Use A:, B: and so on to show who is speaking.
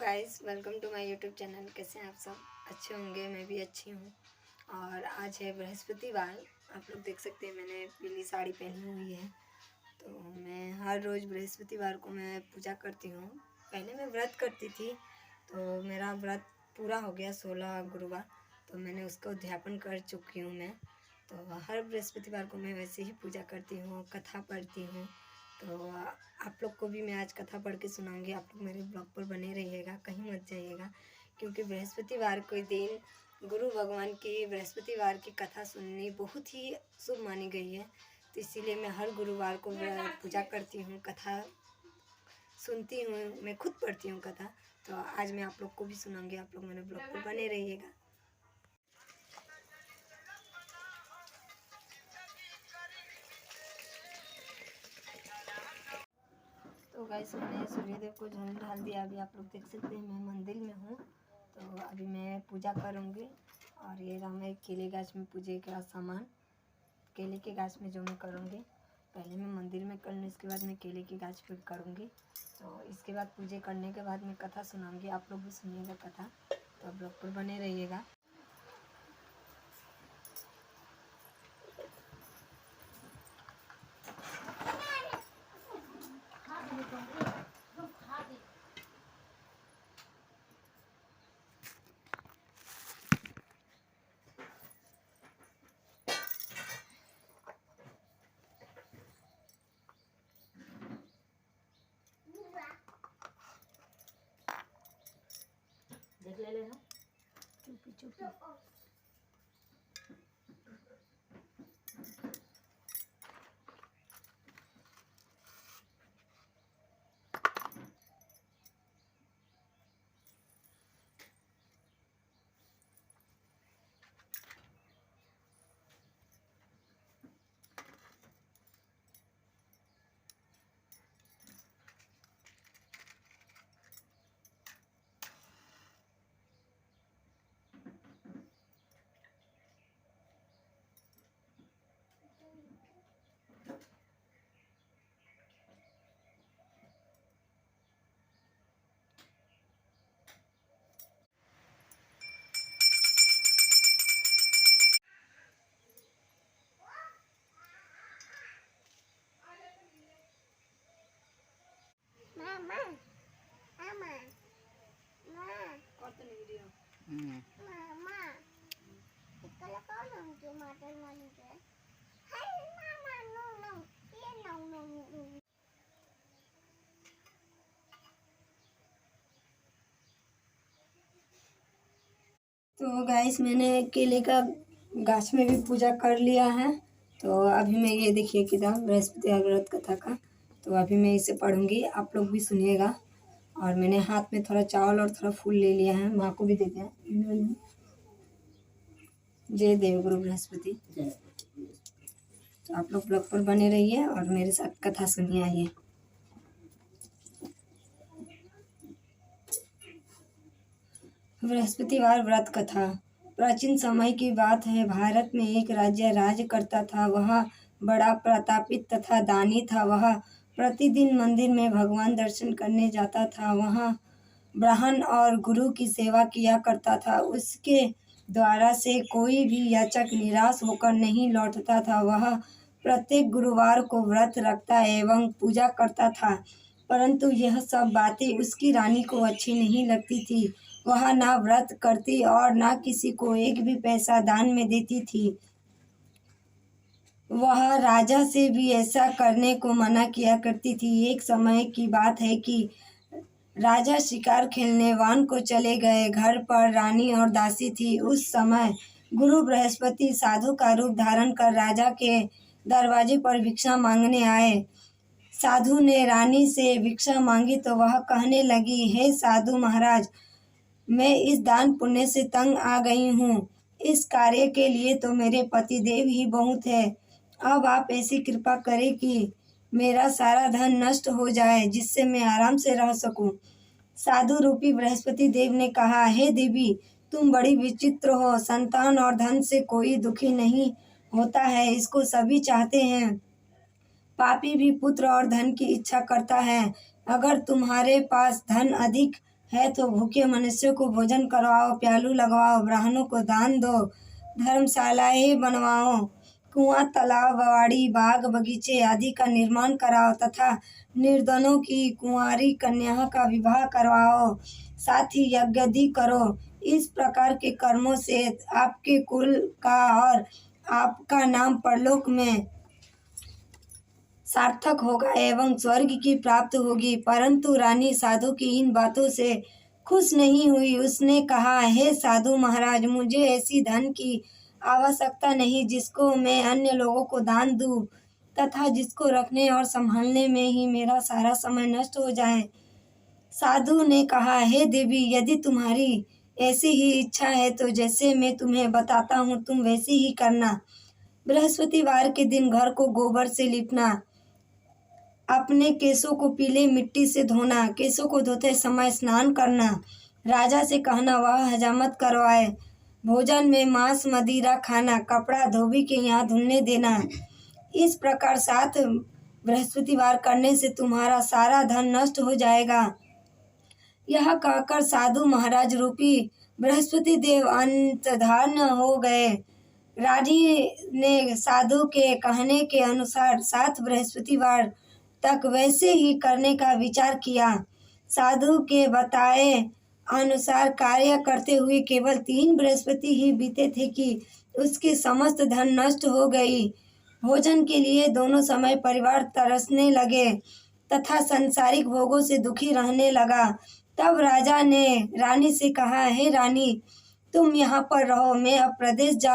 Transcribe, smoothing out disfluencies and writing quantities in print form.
A: Guys, welcome to my YouTube channel. कैसे हैं आप सब? अच्छे होंगे, मैं भी अच्छी हूँ। और आज है बृहस्पतिवार। आप लोग देख सकते हैं मैंने पीली साड़ी पहनी हुई है। तो मैं हर रोज़ बृहस्पतिवार को मैं पूजा करती हूँ। पहले मैं व्रत करती थी, तो मेरा व्रत पूरा हो गया 16 गुरुवार, तो मैंने उसका उद्यापन कर चुकी हूँ मैं। तो हर बृहस्पतिवार को मैं वैसे ही पूजा करती हूँ, कथा पढ़ती हूँ। तो आप लोग को भी मैं आज कथा पढ़ के सुनाऊंगी। आप लोग मेरे ब्लॉग पर बने रहिएगा, कहीं मत जाइएगा, क्योंकि बृहस्पतिवार के दिन गुरु भगवान की बृहस्पतिवार की कथा सुननी बहुत ही शुभ मानी गई है। तो इसीलिए मैं हर गुरुवार को पूजा करती हूँ, कथा सुनती हूँ, मैं खुद पढ़ती हूँ कथा। तो आज मैं आप लोग को भी सुनाऊंगी। आप लोग मेरे ब्लॉग पर बने रहिएगा। तो गाइस, मैंने सूर्यदेव को जल ढाल दिया। अभी आप लोग देख सकते हैं मैं मंदिर में हूँ। तो अभी मैं पूजा करूँगी। और ये रहा मैं केले गाछ में पूजे का सामान, केले के गाछ में जो मैं करूँगी। पहले मैं मंदिर में कर लूँ, इसके बाद मैं केले के गाछ पे करूँगी। तो इसके बाद पूजे करने के बाद मैं कथा सुनाऊँगी। आप लोग भी सुनिएगा कथा, तो आप लोग पर बने रहिएगा। देख ले ना, चुपी चुपी। तो गाइस, मैंने केले का गाछ में भी पूजा कर लिया है। तो अभी मैं ये देखिए किताब बृहस्पतिवार व्रत कथा का, तो अभी मैं इसे पढ़ूंगी। आप लोग भी सुनिएगा। और मैंने हाथ में थोड़ा चावल और थोड़ा फूल ले लिया है, माँ को भी दे दिया। जय देवगुरु बृहस्पति। तो आप लोग ब्लॉग पर बने रहिए और मेरे साथ कथा सुनिए। आइए। बृहस्पतिवार व्रत कथा। प्राचीन समय की बात है। भारत में एक राज्य राज करता था। वह बड़ा प्रतापित तथा दानी था। वह प्रतिदिन मंदिर में भगवान दर्शन करने जाता था। वहाँ ब्राह्मण और गुरु की सेवा किया करता था। उसके द्वारा से कोई भी याचक निराश होकर नहीं लौटता था। वह प्रत्येक गुरुवार को व्रत रखता एवं पूजा करता था, परंतु यह सब बातें उसकी रानी को अच्छी नहीं लगती थी। वह ना व्रत करती और ना किसी को एक भी पैसा दान में देती थी। वह राजा से भी ऐसा करने को मना किया करती थी। एक समय की बात है कि राजा शिकार खेलने वन को चले गए। घर पर रानी और दासी थी। उस समय गुरु बृहस्पति साधु का रूप धारण कर राजा के दरवाजे पर भिक्षा मांगने आए। साधु ने रानी से भिक्षा मांगी तो वह कहने लगी, हे साधु महाराज, मैं इस दान पुण्य से तंग आ गई हूँ। इस कार्य के लिए तो मेरे पतिदेव ही बहुत है। अब आप ऐसी कृपा करें कि मेरा सारा धन नष्ट हो जाए, जिससे मैं आराम से रह सकूं। साधु रूपी बृहस्पति देव ने कहा, हे देवी, तुम बड़ी विचित्र हो। संतान और धन से कोई दुखी नहीं होता है, इसको सभी चाहते हैं। पापी भी पुत्र और धन की इच्छा करता है। अगर तुम्हारे पास धन अधिक है तो भूखे मनुष्यों को भोजन करवाओ, प्यालू लगवाओ, ब्राह्मणों को दान दो, धर्मशालाएं बनवाओ, कुआं, तालाब, बाड़ी, बाग, बगीचे आदि का निर्माण कराओ तथा निर्धनों की कुंवारी कन्या का विवाह करवाओ, साथ ही यज्ञादि करो। इस प्रकार के कर्मों से आपके कुल का और आपका नाम परलोक में सार्थक होगा एवं स्वर्ग की प्राप्त होगी। परंतु रानी साधु की इन बातों से खुश नहीं हुई। उसने कहा, हे साधु महाराज, मुझे ऐसी धन की आवश्यकता नहीं जिसको मैं अन्य लोगों को दान दूं तथा जिसको रखने और संभालने में ही मेरा सारा समय नष्ट हो जाए। साधु ने कहा, हे देवी, यदि तुम्हारी ऐसी ही इच्छा है तो जैसे मैं तुम्हें बताता हूँ तुम वैसे ही करना। बृहस्पतिवार के दिन घर को गोबर से लिपना, अपने केसों को पीले मिट्टी से धोना, केसों को धोते समय स्नान करना, राजा से कहना वह हजामत करवाए, भोजन में मांस मदिरा खाना, कपड़ा धोबी के यहाँ धुलने देना। इस प्रकार 7 बृहस्पतिवार करने से तुम्हारा सारा धन नष्ट हो जाएगा। यह कहकर साधु महाराज रूपी बृहस्पति देव अंतर्धान हो गए। रानी ने साधु के कहने के अनुसार 7 बृहस्पतिवार तक वैसे ही करने का विचार किया। साधु के बताए अनुसार कार्य करते हुए केवल 3 बृहस्पति ही बीते थे कि उसकी समस्त धन नष्ट हो गई। भोजन के लिए दोनों समय परिवार तरसने लगे तथा संसारिक भोगों से दुखी रहने लगा। तब राजा ने रानी से कहा, हे रानी, तुम यहाँ पर रहो, मैं अब प्रदेश जा